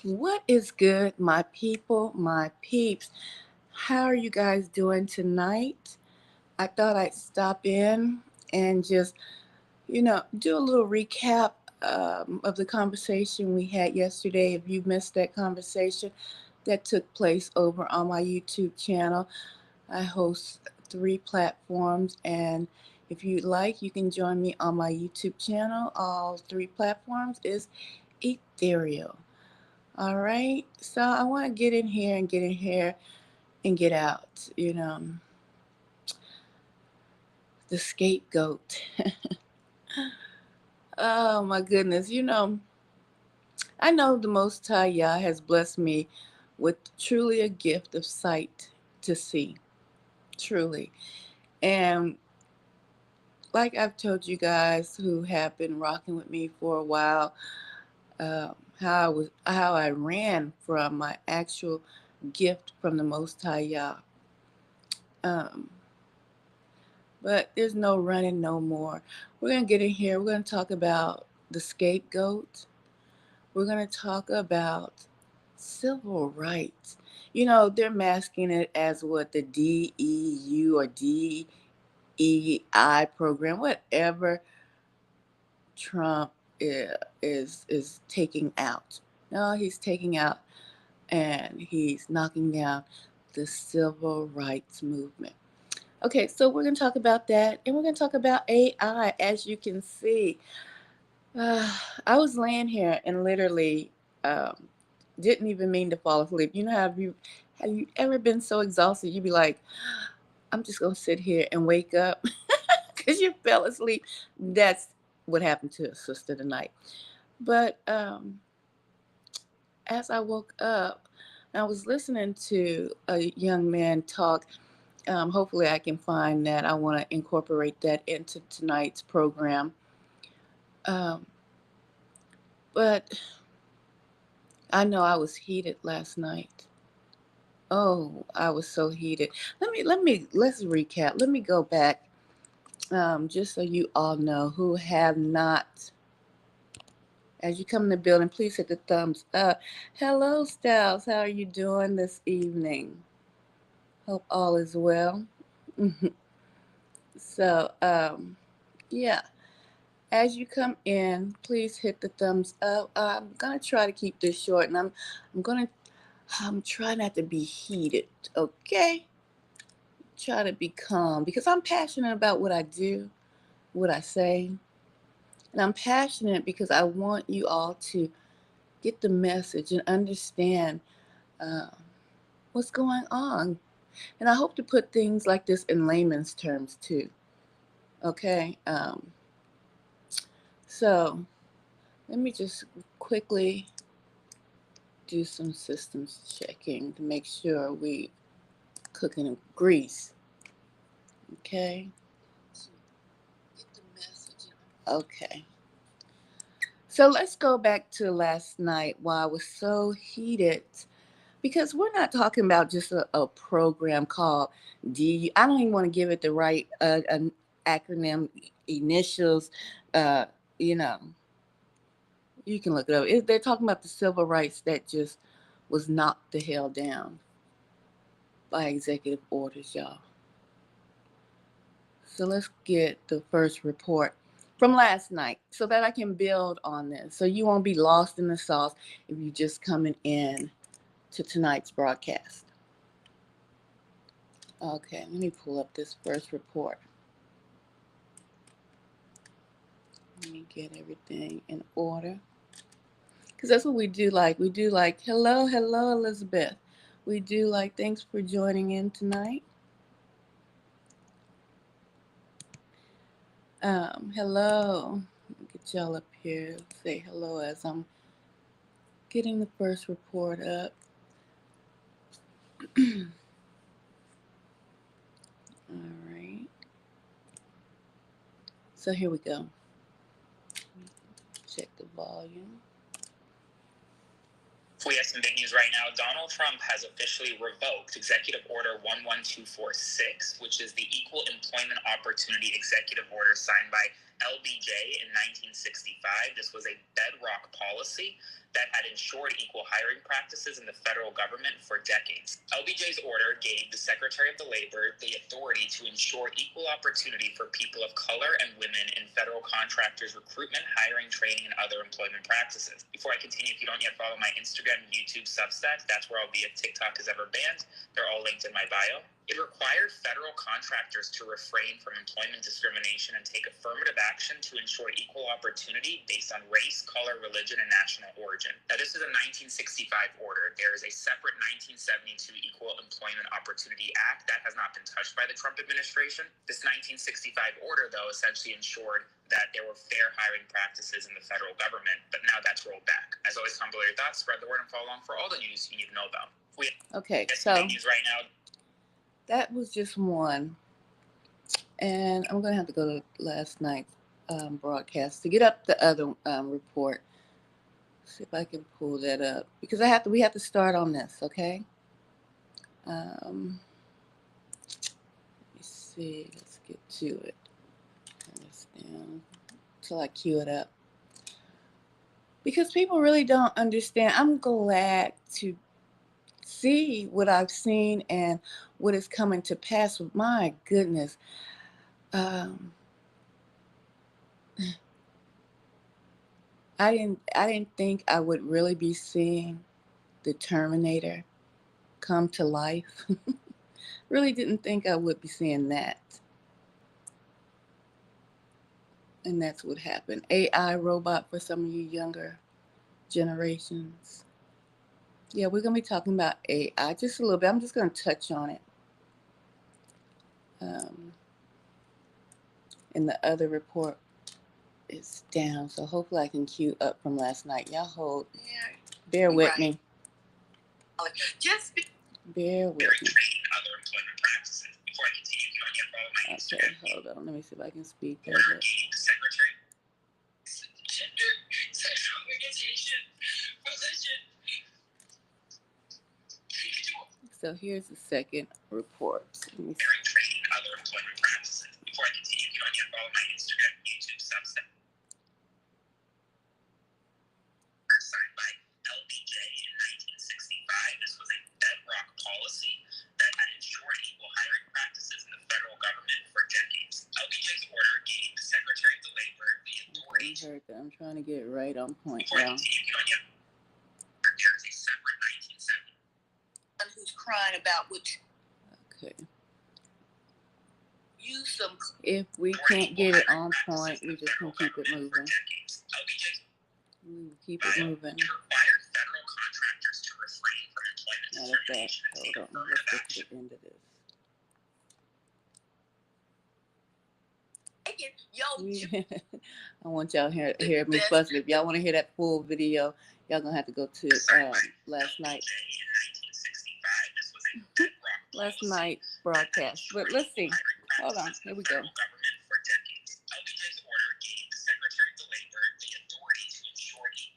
What is good, my people, my peeps? How are you guys doing tonight? I thought I'd stop in and just, do a little recap of the conversation we had yesterday. If you missed that conversation, that took place over on my YouTube channel. I host 3 platforms, and if you'd like, you can join me on my YouTube channel. All 3 platforms is ethereal. All right. So I want to get in here and get in here and get out. The scapegoat. Oh my goodness. I know the Most High Yah has blessed me with truly a gift of sight to see. Truly. And like I've told you guys who have been rocking with me for a while, how I ran from my actual gift from the Most High Yah. Um, But there's no running no more. We're going to get in here. We're going to talk about the scapegoat. We're going to talk about civil rights. They're masking it as what the DEU or DEI program, whatever Trump is taking out. No, he's taking out and he's knocking down the civil rights movement. Okay, so we're going to talk about that, and we're going to talk about AI. As you can see, I was laying here and literally um, didn't even mean to fall asleep. Have you ever been so exhausted you'd be like, I'm just going to sit here and wake up because you fell asleep? That's what happened to a sister tonight. But as I woke up, I was listening to a young man talk. Hopefully, I can find that. I want to incorporate that into tonight's program. Um, but I know I was heated last night. Oh, I was so heated. Let's recap. Let me go back, just so you all know who have not. As you come in the building, please hit the thumbs up. Hello, Styles. How are you doing this evening? Hope all is well. So, yeah. As you come in, please hit the thumbs up. I'm gonna try to keep this short, and I'm trying not to be heated. Okay, try to be calm because I'm passionate about what I do, what I say, and I'm passionate because I want you all to get the message and understand uh, what's going on. And I hope to put things like this in layman's terms too. Okay, so let me just quickly do some systems checking to make sure we cooking in grease. Okay. Okay. So let's go back to last night why I was so heated because we're not talking about just a program called D. I don't even want to give it the right an acronym initials. Uh, you know, you can look it up. They're talking about the civil rights that just was knocked the hell down by executive orders, y'all. So let's get the first report from last night so that I can build on this. So you won't be lost in the sauce if you're just coming in to tonight's broadcast. Okay, let me pull up this first report. Let me get everything in order. Because that's what we do like. We do like, hello, hello, Elizabeth. We do like, thanks for joining in tonight. Hello. Let me get y'all up here. Say hello as I'm getting the first report up. All right. So here we go. Check the volume. We have some big news right now. Donald Trump has officially revoked Executive Order 11246, which is the Equal Employment Opportunity Executive Order signed by LBJ in 1965. This was a bedrock policy that had ensured equal hiring practices in the federal government for decades. LBJ's order gave the Secretary of the Labor the authority to ensure equal opportunity for people of color and women in federal contractors' recruitment, hiring, training, and other employment practices. Before I continue, if you don't yet follow my Instagram, YouTube, Substack, that's where I'll be if TikTok is ever banned. They're all linked in my bio. It required federal contractors to refrain from employment discrimination and take affirmative action to ensure equal opportunity based on race, color, religion, and national origin. Now, this is a 1965 order. There is a separate 1972 Equal Employment Opportunity Act that has not been touched by the Trump administration. This 1965 order, though, essentially ensured that there were fair hiring practices in the federal government, but now that's rolled back. As always, comment below your thoughts, spread the word, and follow along for all the news you need to know about. Okay, so news right now. That was just one, and I'm going to have to go to last night's broadcast to get up the other report. See if I can pull that up, because we have to start on this, okay? Let me see. Let's get to it. Turn this down till I cue it up, because people really don't understand. I'm glad to see what I've seen and what is coming to pass. My goodness. I didn't think I would really be seeing the Terminator come to life. Really didn't think I would be seeing that. And that's what happened. AI robot for some of you younger generations. Yeah, we're going to be talking about AI just a little bit. I'm just going to touch on it. And the other report is down, so hopefully I can queue up from last night. Y'all hold. Yeah, bear with me. Just bear with me. Other employment practices. Before I continue, if you don't yet follow my Instagram. Okay, hold on. Let me see if I can speak over it. The Secretary. Gender, sexual orientation, religion. So here's the second report. Training other employment practices. Before I continue, if you don't yet follow my Instagram, YouTube, Substack. Signed by LBJ in 1965. This was a bedrock policy that had ensured equal hiring practices in the federal government for decades. LBJ's order gave the Secretary of the Labor the authority. I'm trying to get it right on point. Before I continue, if you don't yet, there's a separate 1970. Who's crying about which? Okay. If we can't get it on point, we just gonna keep it moving. We will keep it moving. Matter of fact, hold on. Let's get to the end of this. I want y'all hear me fussing. If y'all want to hear that full video, y'all gonna have to go to last night broadcast. But let's see. Hold on. Here we go.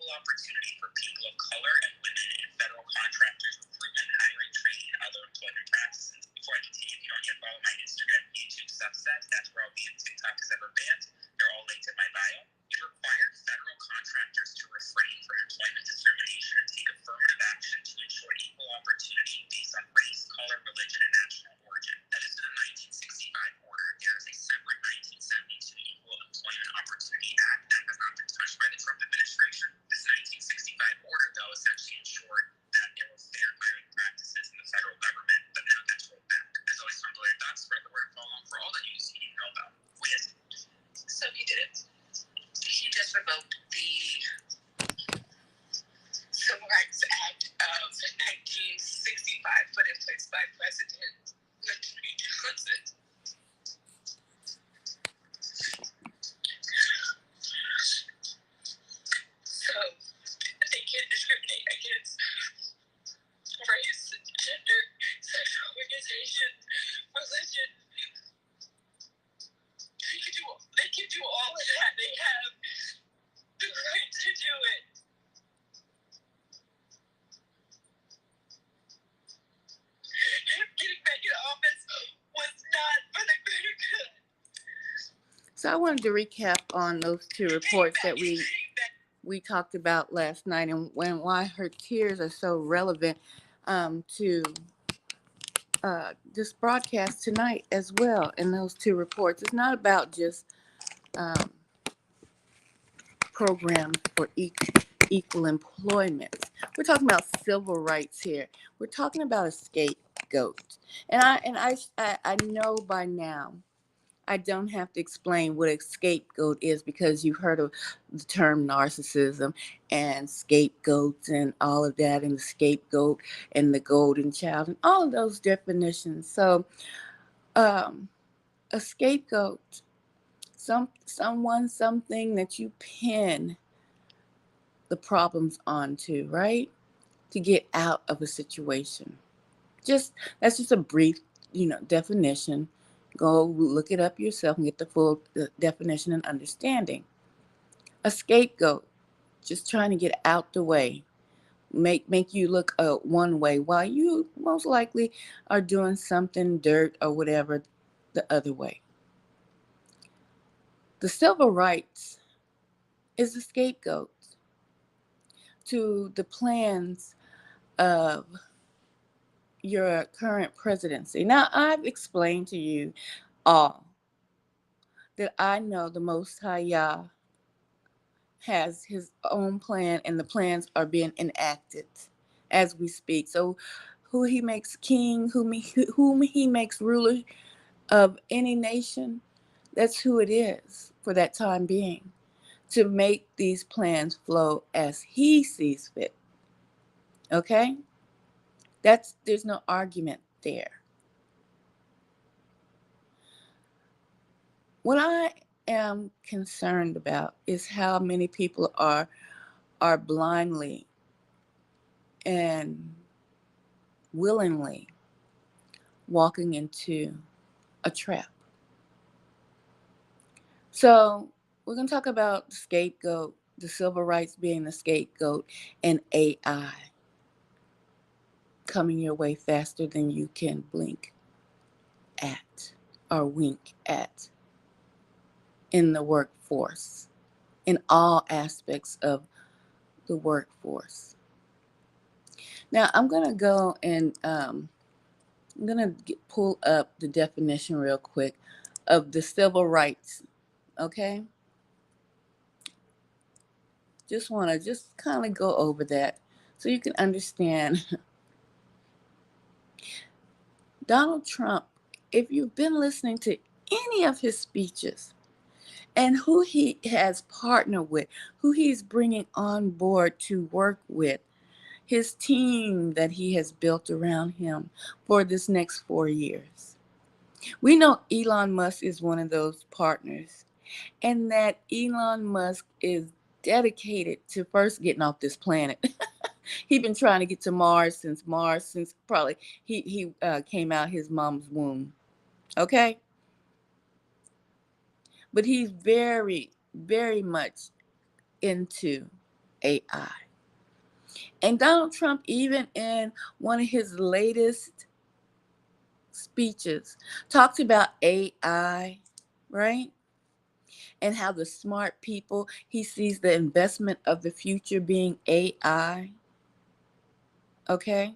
Opportunity for people of color and women in federal contractors, recruitment, hiring, training, and other employment practices. Before I continue, if you don't yet follow my Instagram, YouTube, Substack, that's where I'll be if TikTok is ever banned. They're all linked in my bio. It required federal contractors to refrain from employment discrimination and take affirmative action to ensure equal opportunity based on race, color, religion, and national origin. That is in the 1965 order. There is a separate So I wanted to recap on those two reports that we talked about last night, and why her tears are so relevant to this broadcast tonight as well. In those two reports, it's not about just um, programs for equal employment. We're talking about civil rights here. We're talking about a scapegoat, and I know by now I don't have to explain what a scapegoat is, because you've heard of the term narcissism and scapegoats and all of that, and the scapegoat and the golden child and all of those definitions. So, um, a scapegoat, someone, something that you pin the problems onto, right? To get out of a situation. Just That's just a brief, definition. Go look it up yourself and get the full definition and understanding. A scapegoat, just trying to get out the way, make you look one way while you most likely are doing something dirt or whatever the other way. The civil rights is the scapegoat to the plans of your current presidency. Now, I've explained to you all that I know the Most High Yah has his own plan, and the plans are being enacted as we speak. So, who he makes king, whom he makes ruler of any nation, that's who it is for that time being, to make these plans flow as he sees fit. Okay? There's no argument there. What I am concerned about is how many people are blindly and willingly walking into a trap. So we're going to talk about the scapegoat, the civil rights being the scapegoat, and AI coming your way faster than you can blink at or wink at in the workforce, in all aspects of the workforce. Now, I'm going to go and I'm going to pull up the definition real quick of the civil rights, okay? Just want to just kind of go over that so you can understand. Donald Trump, if you've been listening to any of his speeches and who he has partnered with, who he's bringing on board to work with, his team that he has built around him for this next 4 years. We know Elon Musk is one of those partners, and that Elon Musk is dedicated to first getting off this planet. He's been trying to get to Mars since probably he came out his mom's womb. Okay, but he's very, very much into AI. And Donald Trump, even in one of his latest speeches, talks about AI, right? And how the smart people, he sees the investment of the future being AI. Okay?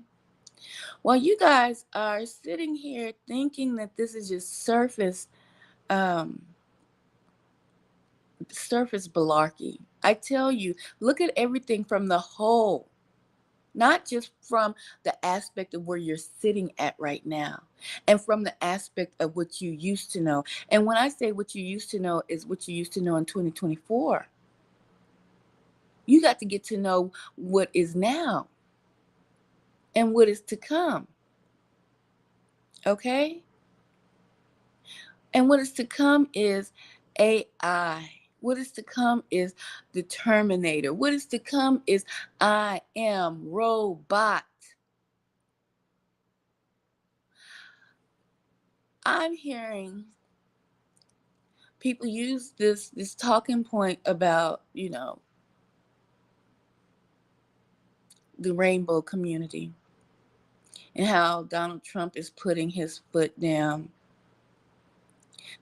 While you guys are sitting here thinking that this is just um, surface malarkey, I tell you, look at everything from the whole, not just from the aspect of where you're sitting at right now, and from the aspect of what you used to know. And when I say what you used to know, is what you used to know in 2024. You got to get to know what is now and what is to come. Okay? And what is to come is AI. What is to come is the Terminator. What is to come is I am robot. I'm hearing people use this talking point about, the rainbow community, and how Donald Trump is putting his foot down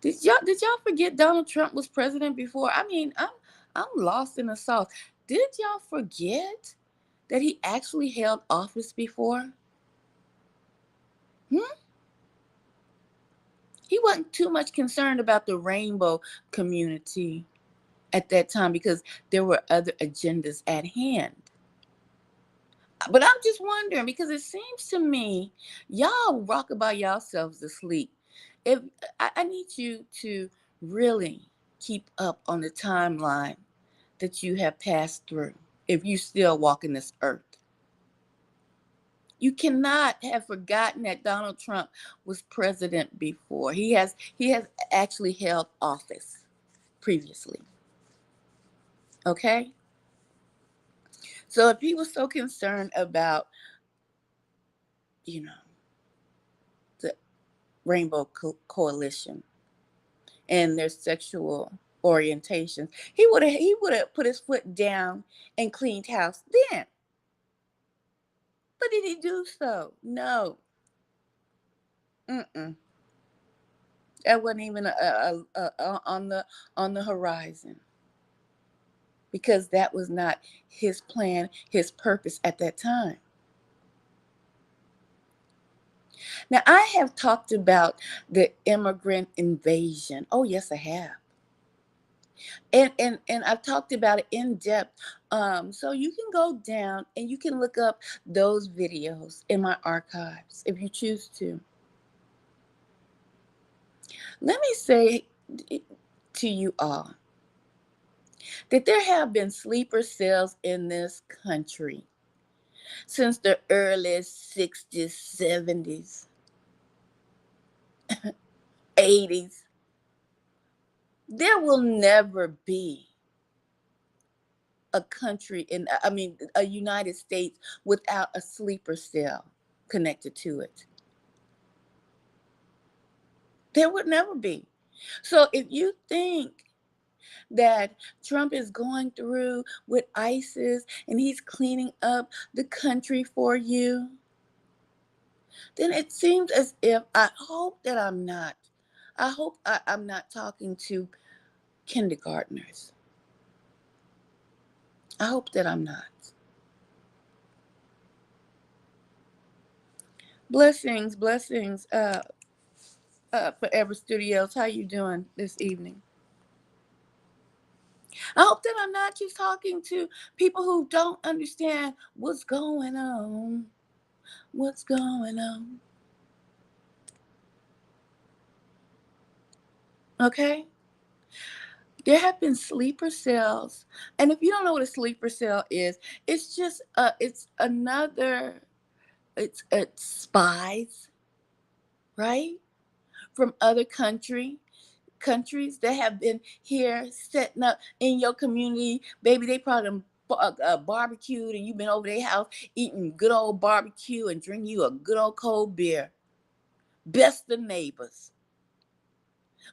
Did y'all forget Donald Trump was president before? I mean, I'm lost in the sauce. Did y'all forget that he actually held office before? Hmm? He wasn't too much concerned about the rainbow community at that time because there were other agendas at hand. But I'm just wondering because it seems to me y'all rock about yourselves to sleep. If I need you to really keep up on the timeline that you have passed through, if you still walking this earth. You cannot have forgotten that Donald Trump was president before. He has actually held office previously. Okay? So if he was so concerned about, you know, the Rainbow Coalition and their sexual orientations, he would have put his foot down and cleaned house then. But did he do so? No. Mm-mm. That wasn't even on the horizon because that was not his plan, his purpose at that time. Now I have talked about the immigrant invasion. Oh yes, I have. And I've talked about it in depth. So you can go down and you can look up those videos in my archives if you choose to. Let me say to you all that there have been sleeper cells in this country since the early 60s, 70s, 80s. There will never be a country a United States without a sleeper cell connected to it. There would never be. So if you think that Trump is going through with ISIS and he's cleaning up the country for you, then it seems as if I hope that I'm not. I hope I'm not talking to kindergartners. I hope that I'm not. Blessings, Forever Studios. How you doing this evening? I hope that I'm not just talking to people who don't understand what's going on. What's going on? Okay? There have been sleeper cells. And if you don't know what a sleeper cell is, it's just it's spies, right? From other countries that have been here setting up in your community. Baby, they probably barbecued and you've been over their house eating good old barbecue and drinking you a good old cold beer. Best of neighbors.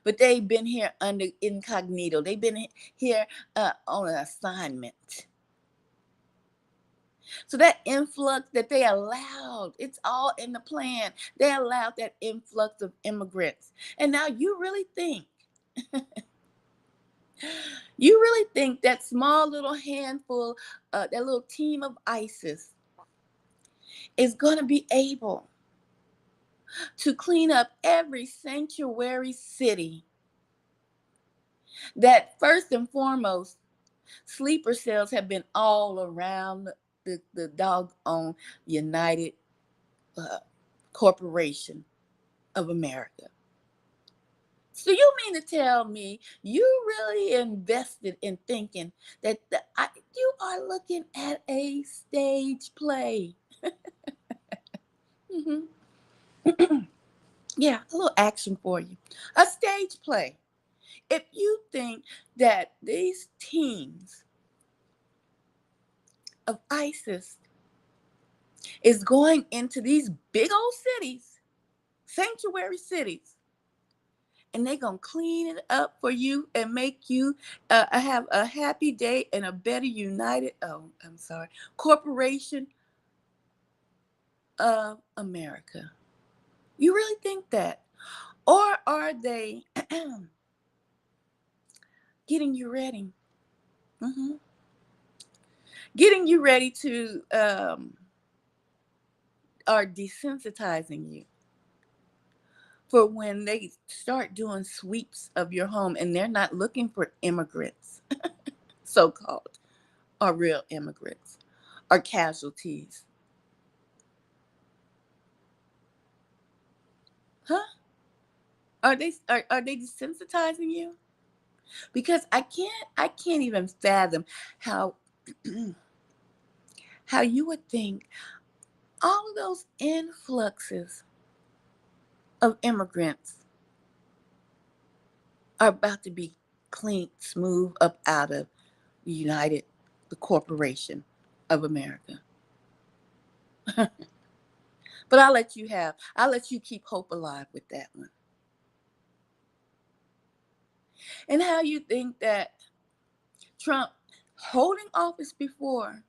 But they've been here under incognito. They've been here on an assignment. So that influx that they allowed, it's all in the plan. They allowed that influx of immigrants. And now you really think that small little handful, that little team of ISIS is going to be able to clean up every sanctuary city that first and foremost sleeper cells have been all around the doggone United Corporation of America. So you mean to tell me you really invested in thinking that you are looking at a stage play? Hmm. Yeah, a little action for you. A stage play. If you think that these teams of ISIS is going into these big old cities, sanctuary cities, and they're going to clean it up for you and make you have a happy day and a better corporation of America. You really think that? Or are they getting you ready? Hmm. Getting you ready to, are desensitizing you for when they start doing sweeps of your home and they're not looking for immigrants, so called, or real immigrants, or casualties. Huh? Are they desensitizing you? Because I can't even fathom how how you would think all of those influxes of immigrants are about to be clean, smooth up out of United, the corporation of America. But I'll let you keep hope alive with that one. And how you think that Trump holding office before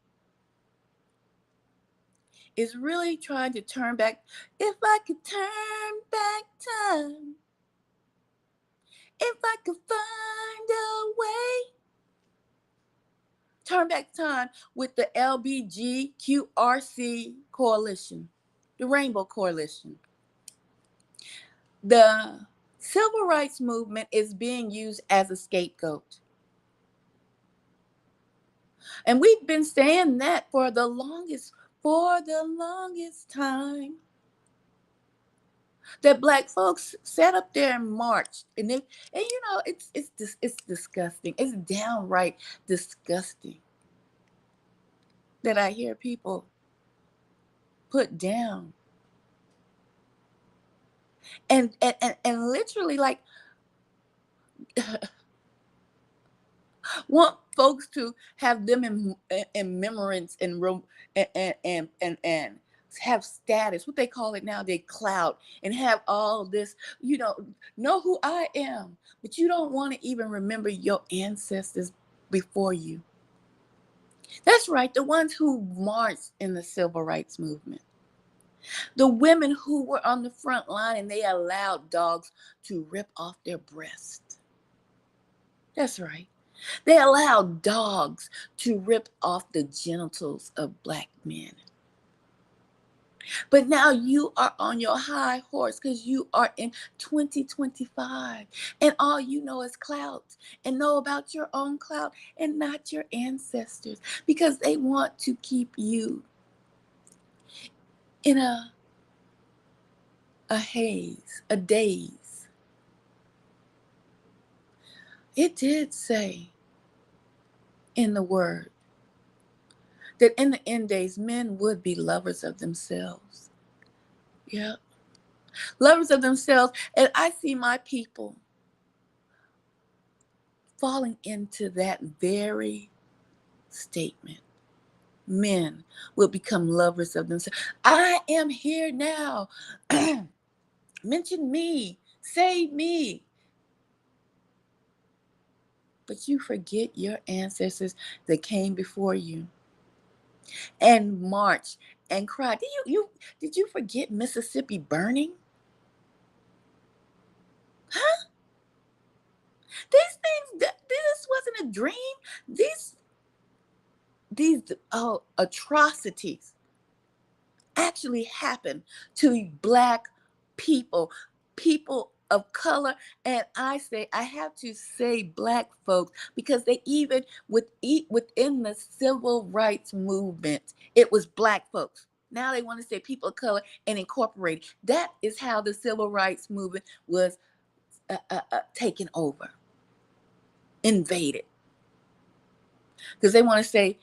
is really trying to turn back. If I could turn back time, if I could find a way, turn back time with the LBGQRC coalition, the Rainbow Coalition. The civil rights movement is being used as a scapegoat. And we've been saying that for the longest time. That black folks sat up there and marched, it's disgusting. It's downright disgusting that I hear people put down and literally like want folks to have them in remembrance and have status, what they call it now, they clout, and have all this, know who I am, but you don't want to even remember your ancestors before you. That's right, the ones who marched in the civil rights movement, the women who were on the front line and they allowed dogs to rip off their breasts. That's right. They allowed dogs to rip off the genitals of black men. But now you are on your high horse because you are in 2025 and all you know is clout and know about your own clout and not your ancestors because they want to keep you in a haze, a daze. It did say in the word that in the end days, men would be lovers of themselves. Yeah. Lovers of themselves. And I see my people falling into that very statement. Men will become lovers of themselves. I am here now. Mention me. Save me. But you forget your ancestors that came before you and marched and cried. Did you forget Mississippi burning? Huh? These things, this wasn't a dream. These atrocities actually happened to black people, people of color, and I have to say black folks because they even within the civil rights movement, it was black folks. Now they want to say people of color and incorporate it. That is how the civil rights movement was taken over, invaded, because they want to say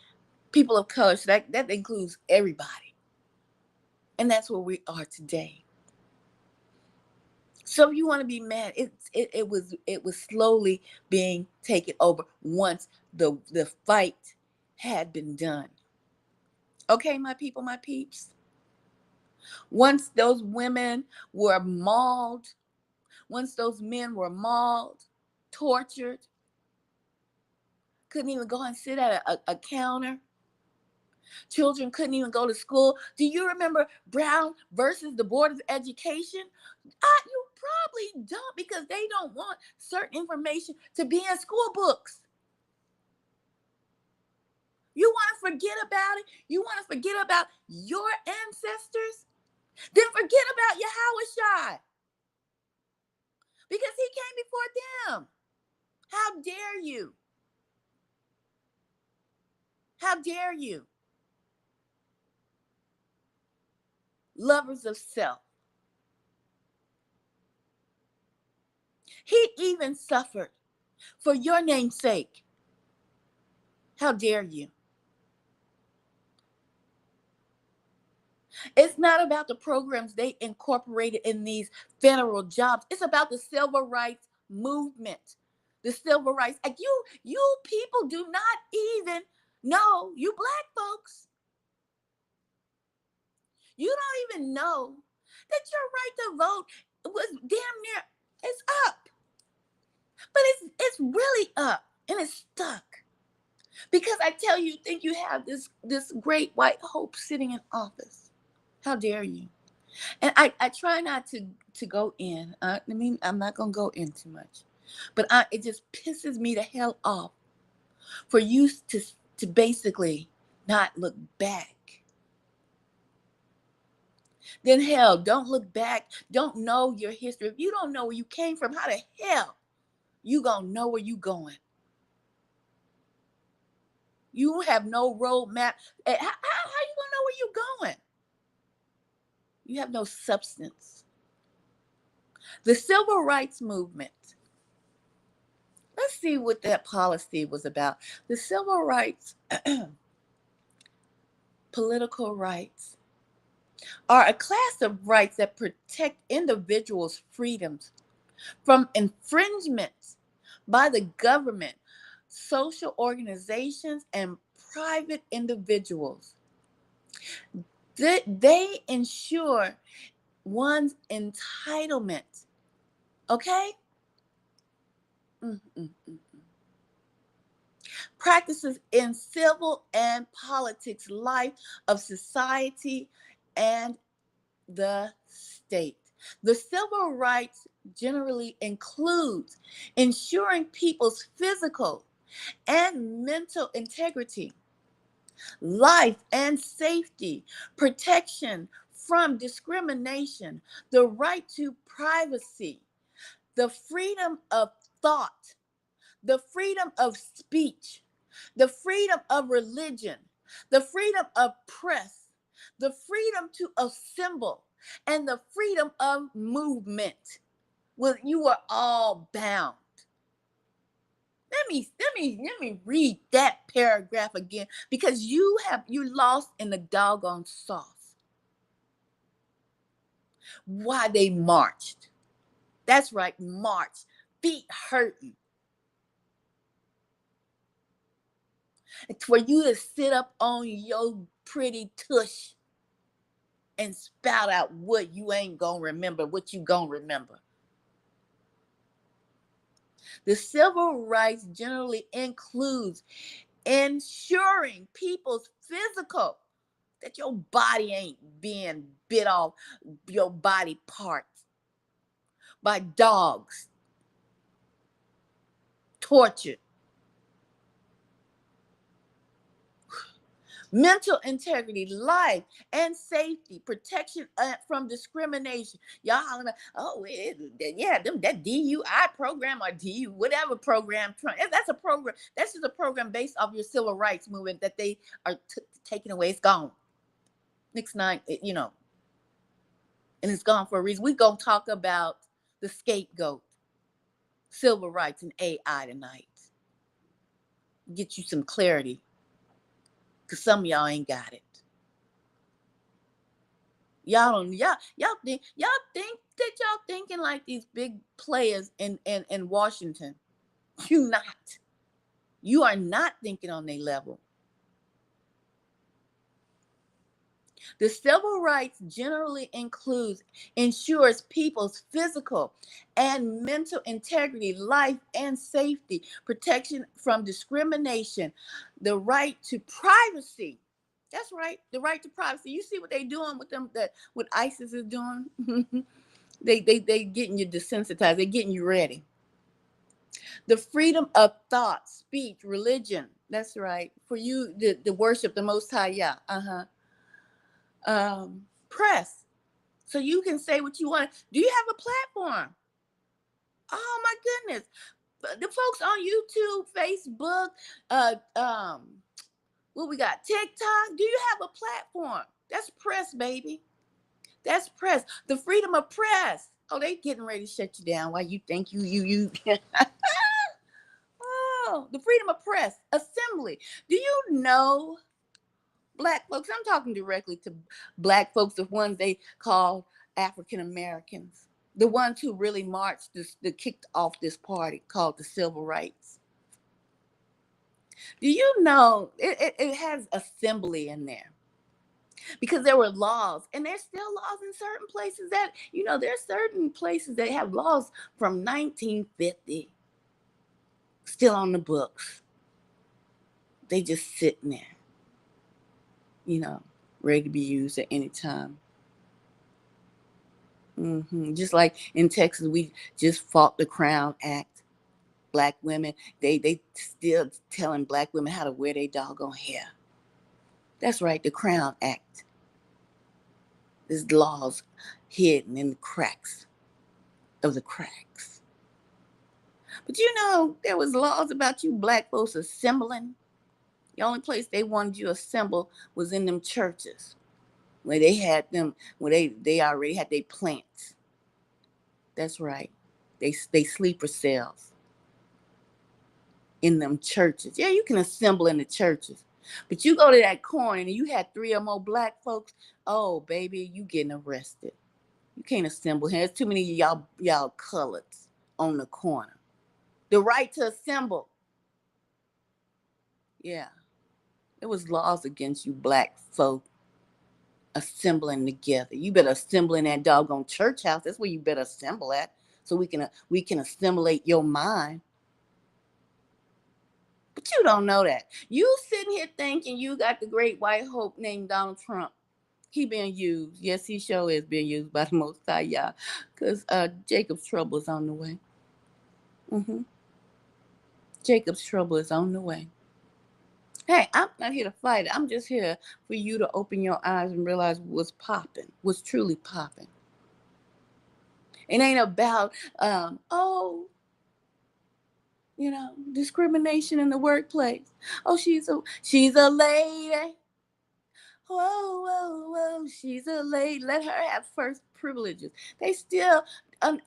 people of color. So that includes everybody, and that's where we are today. So if you want to be mad, it was slowly being taken over once the fight had been done. Okay, my people, my peeps. Once those women were mauled, once those men were mauled, tortured, couldn't even go and sit at a counter. Children couldn't even go to school. Do you remember Brown versus the Board of Education? You probably don't, because they don't want certain information to be in school books. You want to forget about it? You want to forget about your ancestors? Then forget about Yahushua, because he came before them. How dare you? How dare you? Lovers of self. He even suffered for your name's sake. How dare you? It's not about the programs they incorporated in these federal jobs. It's about the civil rights movement. The civil rights. Like you people do not even know, you black folks. You don't even know that your right to vote was damn near, it's up. But it's really up, and it's stuck. Because I tell you, think you have this great white hope sitting in office. How dare you? And I try not to go in. I'm not going to go in too much. But it just pisses me the hell off for you to basically not look back. Then hell, don't look back. Don't know your history. If you don't know where you came from, how the hell you going to know where you going? You have no roadmap. How you going to know where you're going? You have no substance. The civil rights movement. Let's see what that policy was about. The civil rights, political rights, are a class of rights that protect individuals' freedoms from infringements by the government, social organizations, and private individuals. They ensure one's entitlement. Okay? Practices in civil and politics life of society and the state. The civil rights generally includes ensuring people's physical and mental integrity, life and safety, protection from discrimination, the right to privacy, the freedom of thought, the freedom of speech, the freedom of religion, the freedom of press, the freedom to assemble, and the freedom of movement. Well, you are all bound. Let me read that paragraph again, because you lost in the doggone sauce. Why they marched. That's right, march. Feet hurting. For you to sit up on your pretty tush and spout out what you ain't gonna remember, what you gonna remember. The civil rights generally includes ensuring people's physical, that your body ain't being bit off your body parts by dogs, tortured. Mental integrity, life and safety, protection from discrimination. Y'all hollering about, oh, that DUI program or DU, whatever program. That's a program. That's just a program based off your civil rights movement that they are taking away. It's gone. Next night, and it's gone for a reason. We're going to talk about the scapegoat, civil rights, and AI tonight. Get you some clarity. Because some of y'all ain't got it. Y'all think that y'all thinking like these big players in Washington. You not. You are not thinking on their level. The civil rights generally ensures people's physical and mental integrity, life and safety, protection from discrimination, the right to privacy. That's right, the right to privacy. You see what they're doing with them, what ISIS is doing? They getting you desensitized. They getting you ready. The freedom of thought, speech, religion. That's right. For you to worship the Most High, yeah. Press. So you can say what you want. Do you have a platform? Oh my goodness. The folks on YouTube, Facebook, what we got? TikTok. Do you have a platform? That's press, baby. That's press. The freedom of press. Oh, they getting ready to shut you down. Why you think you Oh, the freedom of press. Assembly. Do you know black folks? I'm talking directly to black folks, the ones they call African Americans. The ones who really marched this, that kicked off this party called the Civil Rights. Do you know it has assembly in there? Because there were laws, and there's still laws in certain places that, there's certain places that have laws from 1950 still on the books. They just sitting there, you know, ready to be used at any time. Just like in Texas, we just fought the Crown Act. Black women, they still telling black women how to wear their doggone hair. That's right, the Crown Act. There's laws hidden in the cracks of the cracks. But there was laws about you black folks assembling. The only place they wanted you to assemble was in them churches, where they had them, where they already had their plants. That's right. They sleeper cells in them churches. Yeah, you can assemble in the churches. But you go to that corner and you had 3 or more black folks, oh baby, you getting arrested. You can't assemble here. There's too many of y'all coloreds on the corner. The right to assemble. Yeah. There was laws against you black folk assembling together. You better assemble in that doggone church house. That's where you better assemble at. So we can assimilate your mind. But you don't know that. You sitting here thinking you got the great white hope named Donald Trump. He being used. Yes, he sure is being used by the Most High, y'all. Because Jacob's trouble is on the way. Jacob's trouble is on the way. Hey, I'm not here to fight. I'm just here for you to open your eyes and realize what's popping, what's truly popping. It ain't about, discrimination in the workplace. Oh, she's a lady. Whoa, whoa, whoa, she's a lady. Let her have first privileges. They still under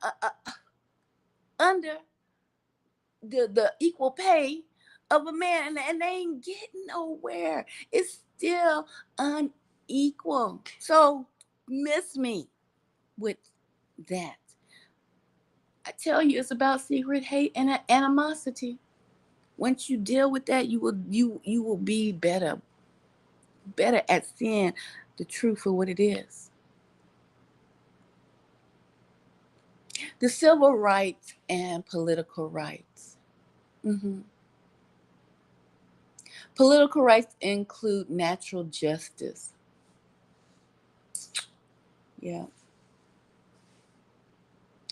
the equal pay of a man, and they ain't getting nowhere. It's still unequal. So miss me with that. I tell you, it's about secret hate and animosity. Once you deal with that, you will be better at seeing the truth for what it is. The civil rights and political rights. Political rights include natural justice. Yeah.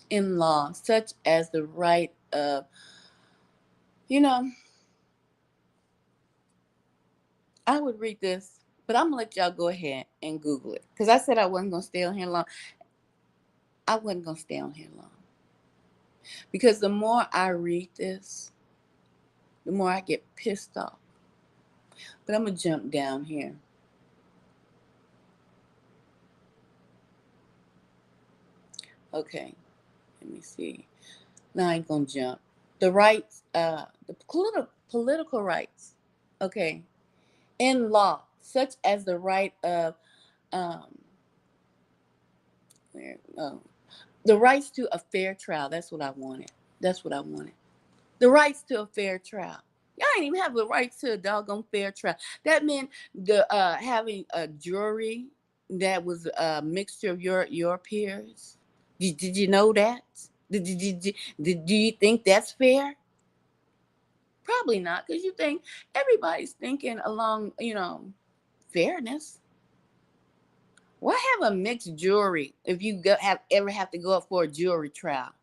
In law, such as the right of, I would read this, but I'm gonna let y'all go ahead and Google it. Because I said I wasn't gonna stay on here long. I wasn't gonna stay on here long. Because the more I read this, the more I get pissed off. But I'm gonna jump down here. Okay, let me see. No, I ain't gonna jump. The rights, the political rights, okay, in law, such as the right of, um, the rights to a fair trial. That's what I wanted. That's what I wanted. The rights to a fair trial. Y'all ain't even have the rights to a doggone fair trial. That meant the having a jury that was a mixture of your peers. Did you know that? Do you think that's fair? Probably not, because you think everybody's thinking along, fairness. Why have a mixed jury if you ever have to go up for a jury trial?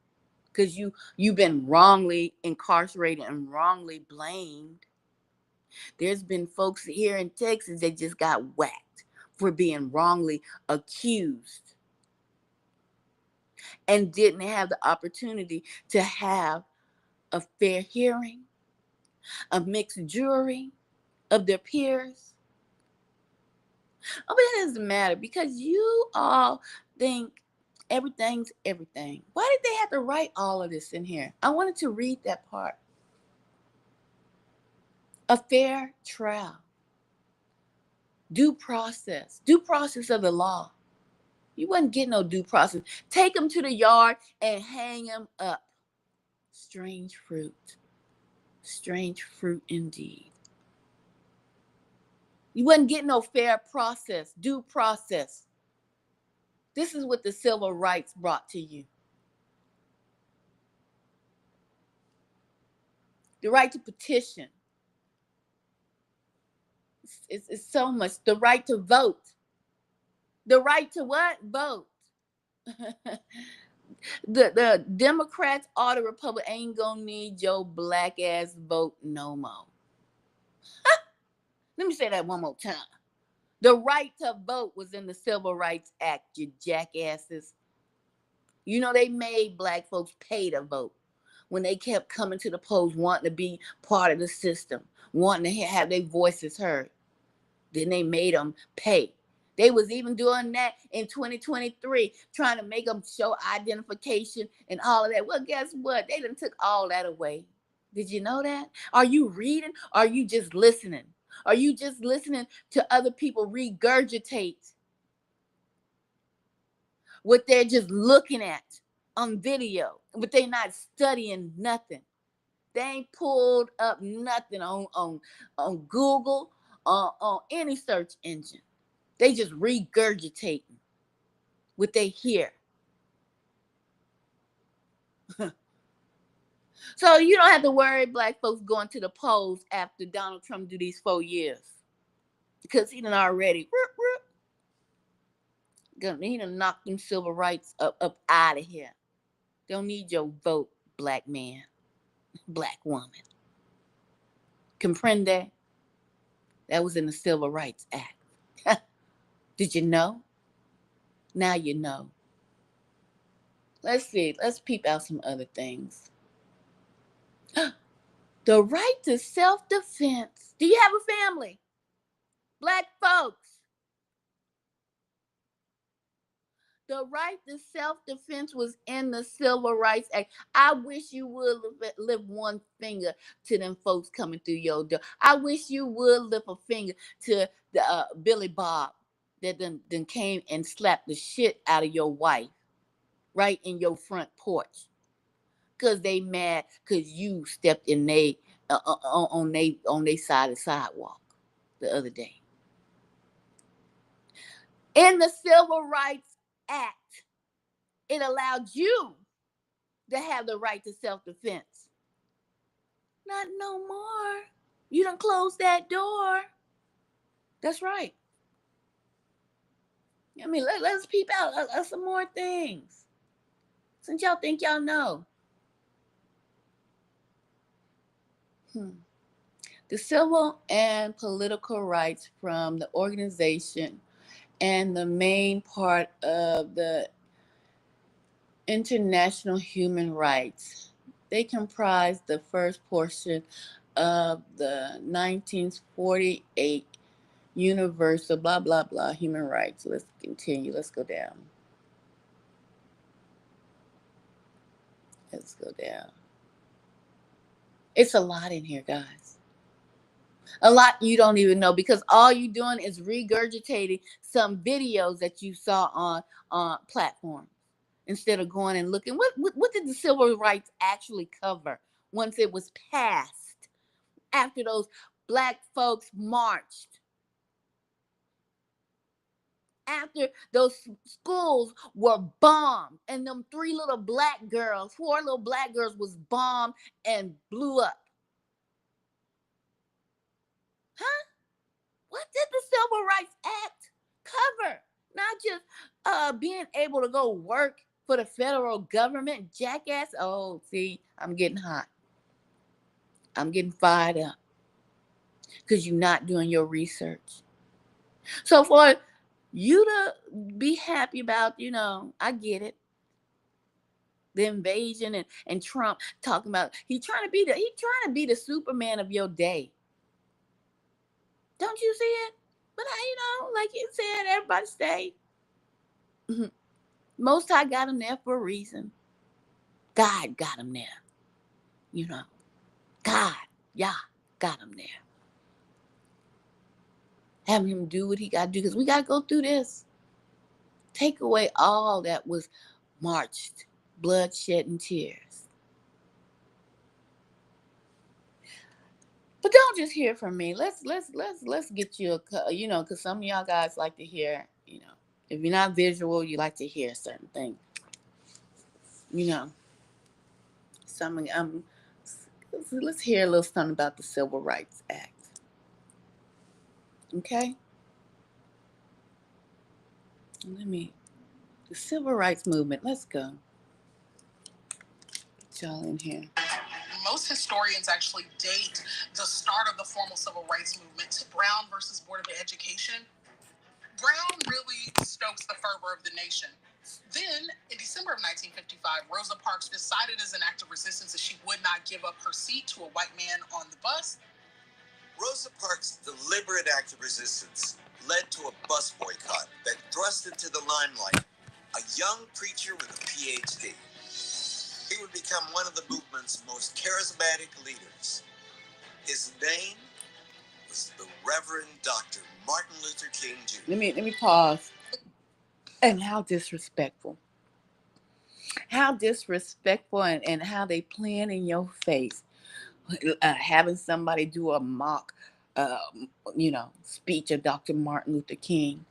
Because you've been wrongly incarcerated and wrongly blamed. There's been folks here in Texas that just got whacked for being wrongly accused and didn't have the opportunity to have a fair hearing, a mixed jury of their peers. Oh, but it doesn't matter because you all think everything's everything. Why did they have to write all of this in here? I wanted to read that part. A fair trial, due process of the law. You wasn't getting no due process. Take them to the yard and hang them up. Strange fruit. Strange fruit indeed. You wasn't getting no fair process, due process. This is what the civil rights brought to you. The right to petition. It's so much. The right to vote. The right to what? Vote. the Democrats or the Republic ain't gonna need your black ass vote no more. Let me say that one more time. The right to vote was in the Civil Rights Act, you jackasses. You know they made black folks pay to vote when they kept coming to the polls wanting to be part of the system, wanting to have their voices heard. Then they made them pay. They was even doing that in 2023, trying to make them show identification and all of that. Well, guess what? They done took all that away. Did you know that? Are you reading? Are you just listening? Are you just listening to other people regurgitate what they're just looking at on video, but they're not studying nothing? They ain't pulled up nothing on Google, on any search engine. They just regurgitating what they hear. So you don't have to worry black folks going to the polls after Donald Trump do these 4 years. Because he done already he done knocked them civil rights up out of here. Don't need your vote, black man, black woman. Comprende? That was in the Civil Rights Act. Did you know? Now you know. Let's see. Let's peep out some other things. The right to self-defense. Do you have a family? Black folks. The right to self-defense was in the Civil Rights Act. I wish you would lift one finger to them folks coming through your door. I wish you would lift a finger to the Billy Bob that then came and slapped the shit out of your wife right in your front porch. Because they mad because you stepped in on they side of the sidewalk the other day. In the Civil Rights Act, it allowed you to have the right to self-defense. Not no more. You done closed that door. That's right. I mean, let's peep out some more things. Since y'all think y'all know. The civil and political rights from the organization and the main part of the international human rights. They comprise the first portion of the 1948 universal blah blah blah human rights. Let's continue. Let's go down. Let's go down. It's a lot in here, guys. A lot you don't even know because all you doing is regurgitating some videos that you saw on platforms instead of going and looking. What did the civil rights actually cover once it was passed? After those black folks marched, after those schools were bombed, and them four little black girls was bombed and blew up. Huh? What did the Civil Rights Act cover? Not being able to go work for the federal government, jackass. Oh, see, I'm getting hot. I'm getting fired up because you're not doing your research. So for you to be happy about, I get it. The invasion and Trump talking about he trying to be the Superman of your day. Don't you see it? But like you said, everybody stay. Most High got him there for a reason. God got him there. You know, God, yeah, got him there. Having him do what he got to do because we got to go through this. Take away all that was marched, bloodshed and tears. But don't just hear from me. Let's get you because some of y'all guys like to hear. If you're not visual, you like to hear certain things. You know, some let's hear a little something about the Civil Rights Act. Okay, the Civil Rights Movement. Let's go. Get y'all in here. Most historians actually date the start of the formal civil rights movement to Brown versus Board of Education. Brown really stokes the fervor of the nation. Then, in December of 1955, Rosa Parks decided as an act of resistance that she would not give up her seat to a white man on the bus. Rosa Parks' deliberate act of resistance led to a bus boycott that thrust into the limelight a young preacher with a PhD. He would become one of the movement's most charismatic leaders. His name was the Reverend Dr. Martin Luther King Jr. Let me pause. And how disrespectful. How disrespectful and how they playing in your face. Having somebody do a mock, speech of Dr. Martin Luther King.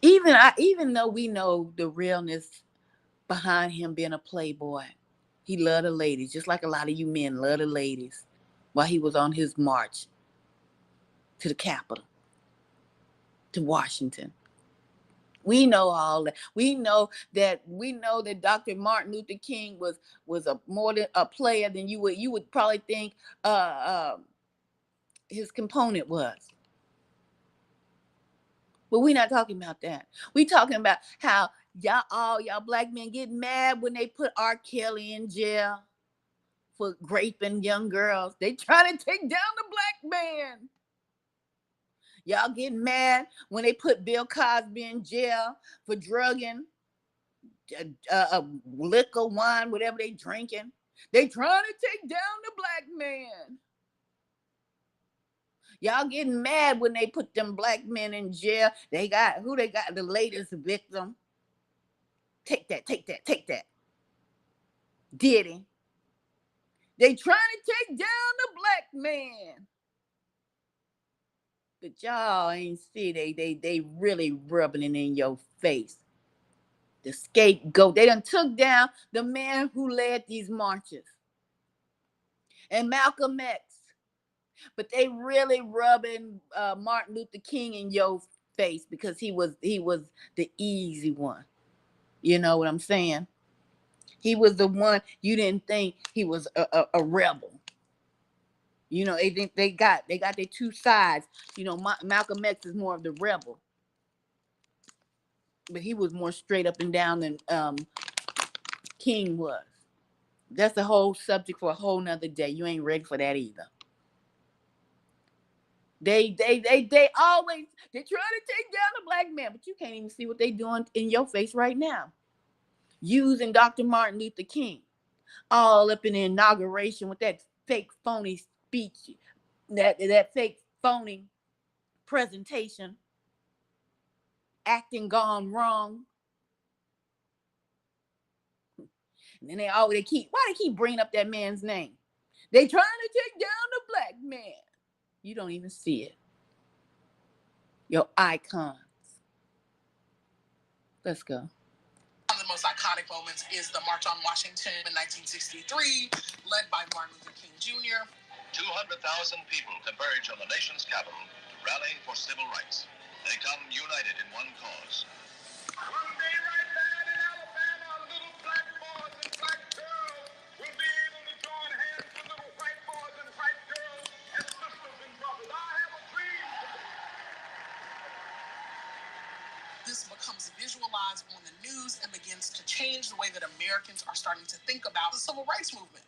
Even though we know the realness behind him being a playboy, he loved the ladies, just like a lot of you men love the ladies. While he was on his march to the Capitol, to Washington. We know all that. We know that Dr. Martin Luther King was a more than a player than you would probably think his component was. But we're not talking about that. We talking about how y'all black men get mad when they put R. Kelly in jail for raping young girls. They trying to take down the black man. Y'all get mad when they put Bill Cosby in jail for drugging, liquor, wine, whatever they drinking. They trying to take down the black man. Y'all getting mad when they put them black men in jail. They got the latest victim. Take that. Diddy. They trying to take down the black man. But y'all ain't see they really rubbing it in your face. The scapegoat. They done took down the man who led these marches. And Malcolm X. But they really rubbing Martin Luther King in your face because he was the easy one. You know what I'm saying? He was the one you didn't think he was a rebel. They got their two sides. Malcolm X is more of the rebel. But he was more straight up and down than King was. That's a whole subject for a whole nother day. You ain't ready for that either. They always trying to take down the black man, but you can't even see what they doing in your face right now. Using Dr. Martin Luther King all up in the inauguration with that fake phony speech, that fake phony presentation, acting gone wrong. And then why they keep bringing up that man's name? They trying to take down the black man. You don't even see it. Your icons. Let's go. One of the most iconic moments is the March on Washington in 1963, led by Martin Luther King Jr. 200,000 people converge on the nation's capital to rally for civil rights. They come united in one cause. One day right there in Alabama, little black boys and black girls will be able to join hands with little white boys and white girls as sisters and brothers. I have a dream. This becomes visualized on the news and begins to change the way that Americans are starting to think about the civil rights movement.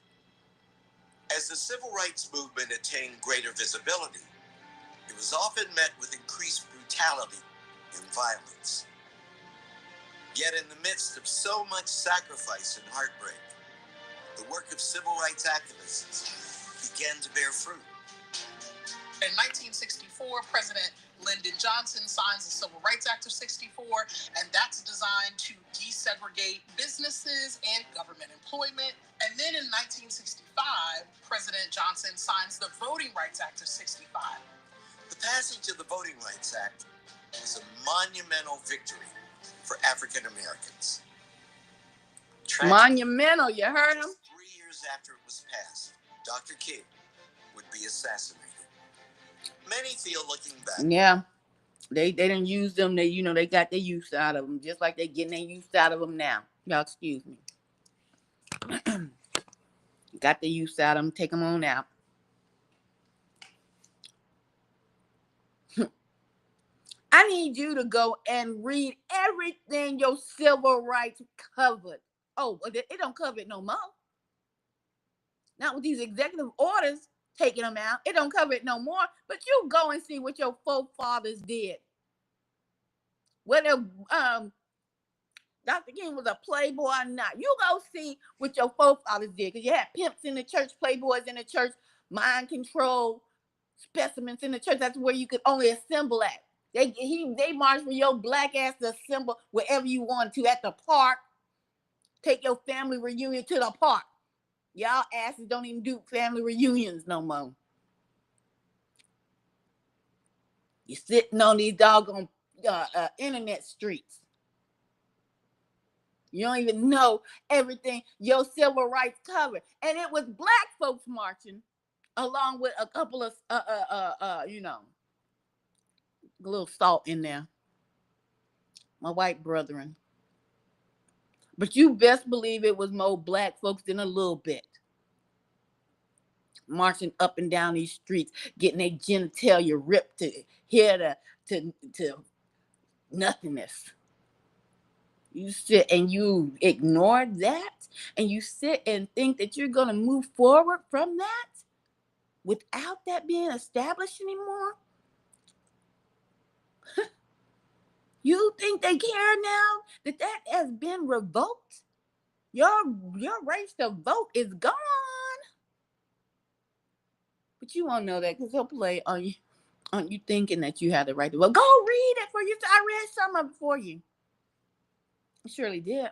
As the civil rights movement attained greater visibility, it was often met with increased brutality and violence. Yet in the midst of so much sacrifice and heartbreak, the work of civil rights activists began to bear fruit. In 1964, President Lyndon Johnson signs the Civil Rights Act of 64, and that's designed to desegregate businesses and government employment. And then in 1965, President Johnson signs the Voting Rights Act of 65. The passage of the Voting Rights Act was a monumental victory for African Americans. Monumental, you heard him? 3 years after it was passed, Dr. King would be assassinated. Many feel looking back. Yeah, they didn't use them. They they got their use out of them, just like they're getting their use out of them now. Y'all excuse me. Got the use out of them. Take them on out. I need you to go and read everything your civil rights covered. Oh, it don't cover it no more. Not with these executive orders taking them out. It don't cover it no more. But you go and see what your forefathers did. Whether Dr. King was a playboy or not. You go see what your forefathers did. Because you had pimps in the church, playboys in the church, mind control specimens in the church. That's where you could only assemble at. They marched for your black ass to assemble wherever you wanted to, at the park. Take your family reunion to the park. Y'all asses don't even do family reunions no more. You're sitting on these doggone internet streets. You don't even know everything your civil rights covered. And it was black folks marching along with a couple of, a little salt in there. My white brethren. But you best believe it was more black folks than a little bit. Marching up and down these streets, getting their genitalia ripped to here to nothingness. You sit and you ignore that, and you sit and think that you're going to move forward from that without that being established anymore? You think they care now that has been revoked? Your right to vote is gone. But you won't know that because they'll play on you thinking that you have the right to vote. Go read it for you. I read some of it for you. I surely did.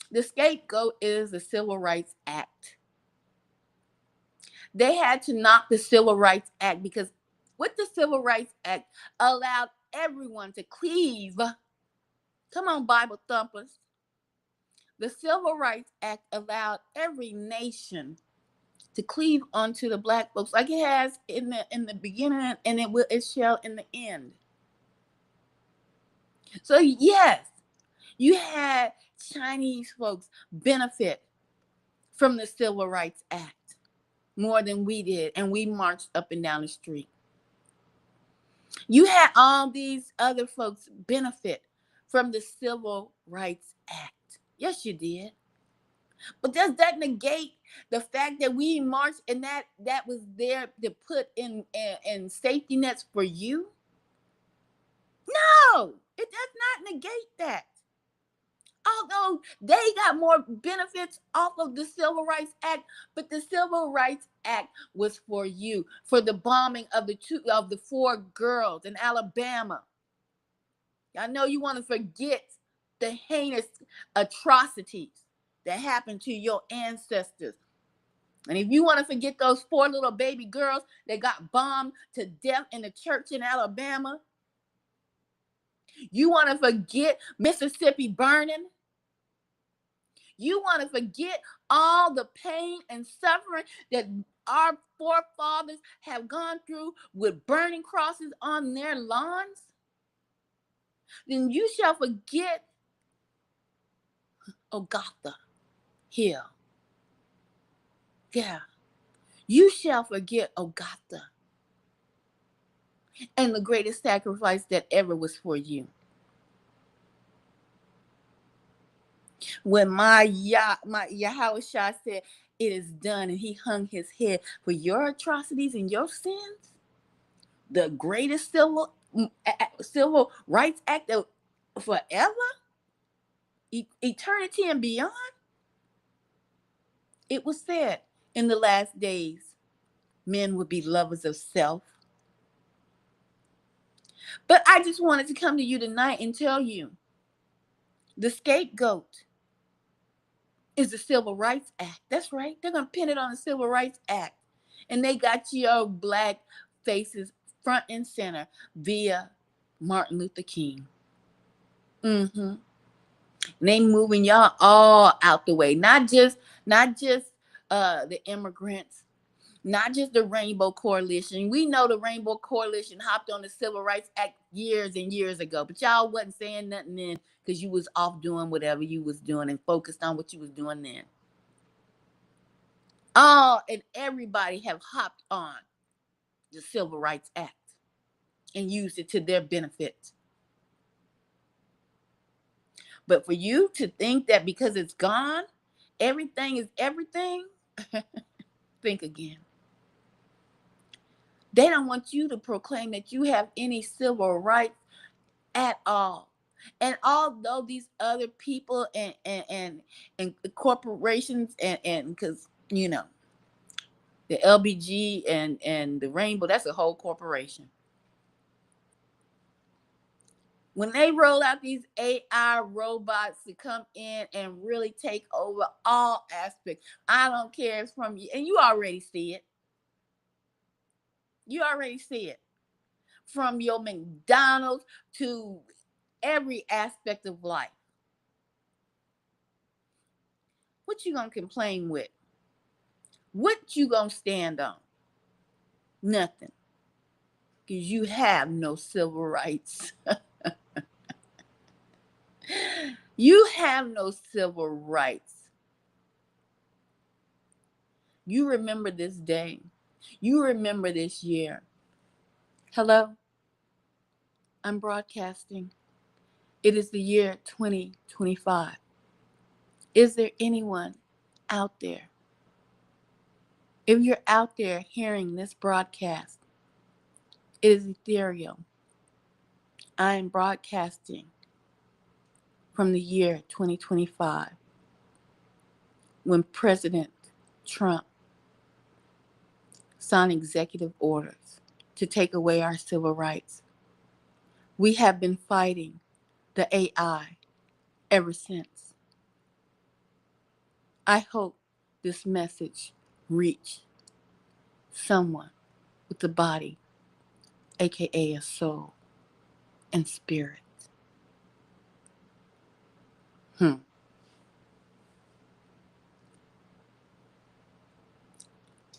The scapegoat is the Civil Rights Act. They had to knock the Civil Rights Act because with the Civil Rights Act allowed everyone to cleave. Come on, Bible thumpers. The Civil Rights Act allowed every nation to cleave onto the black folks like it has in the beginning, and it shall in the end. So yes, you had Chinese folks benefit from the Civil Rights Act more than we did, and we marched up and down the street. You had all these other folks benefit from the Civil Rights Act. Yes, you did. But does that negate the fact that we marched and that was there to put in safety nets for you? No, it does not negate that. Although they got more benefits off of the Civil Rights Act, but the Civil Rights Act was for you, for the bombing of the 4 girls in Alabama. I know you want to forget the heinous atrocities that happened to your ancestors. And if you want to forget those 4 little baby girls that got bombed to death in the church in Alabama, you want to forget Mississippi burning, you want to forget all the pain and suffering that our forefathers have gone through with burning crosses on their lawns, then you shall forget Golgotha Hill. Yeah, you shall forget Golgotha and the greatest sacrifice that ever was for you. When my Yahushua said, "It is done," and he hung his head for your atrocities and your sins, the greatest civil rights act of forever, eternity and beyond, it was said in the last days, men would be lovers of self. But I just wanted to come to you tonight and tell you, the scapegoat is the Civil Rights Act. That's right. They're going to pin it on the Civil Rights Act. And they got your black faces front and center via Martin Luther King. Mm-hmm. And they moving y'all all out the way. Not just the immigrants, not just the Rainbow Coalition. We know the Rainbow Coalition hopped on the Civil Rights Act years and years ago, but y'all wasn't saying nothing then because you was off doing whatever you was doing and focused on what you was doing then. All and everybody have hopped on the Civil Rights Act and used it to their benefit. But for you to think that because it's gone, everything is everything, think again. They don't want you to proclaim that you have any civil rights at all. And although these other people and corporations and because you know the LBG and the Rainbow, that's a whole corporation. When they roll out these AI robots to come in and really take over all aspects, I don't care if it's from you, and you already see it. You already see it. From your McDonald's to every aspect of life. What you gonna complain with? What you gonna stand on? Nothing. Because you have no civil rights. You have no civil rights. You remember this day. You remember this year. Hello? I'm broadcasting. It is the year 2025. Is there anyone out there? If you're out there hearing this broadcast, it is ethereal. I am broadcasting from the year 2025 when President Trump signed executive orders to take away our civil rights. We have been fighting the AI ever since. I hope this message reach someone with a body, aka a soul and spirit.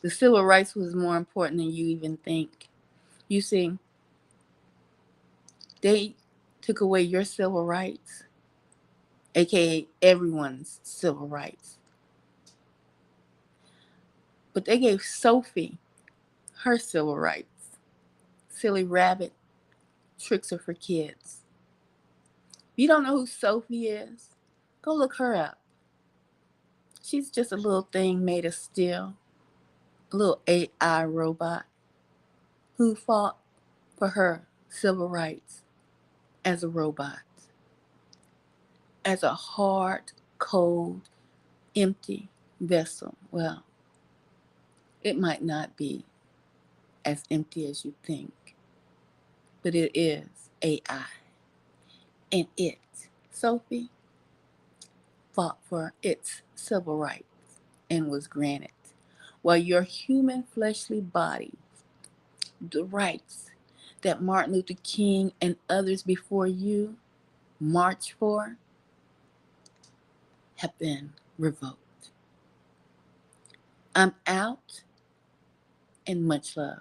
The civil rights was more important than you even think. You see, they took away your civil rights, aka everyone's civil rights. But they gave Sophie her civil rights. Silly rabbit, tricks are for kids. If you don't know who Sophie is, go look her up. She's just a little thing made of steel, a little AI robot who fought for her civil rights as a robot, as a hard, cold, empty vessel. Well, it might not be as empty as you think, but it is AI. And it, Sophie, fought for its civil rights and was granted, while your human fleshly body, the rights that Martin Luther King and others before you marched for, have been revoked. I'm out, and much love.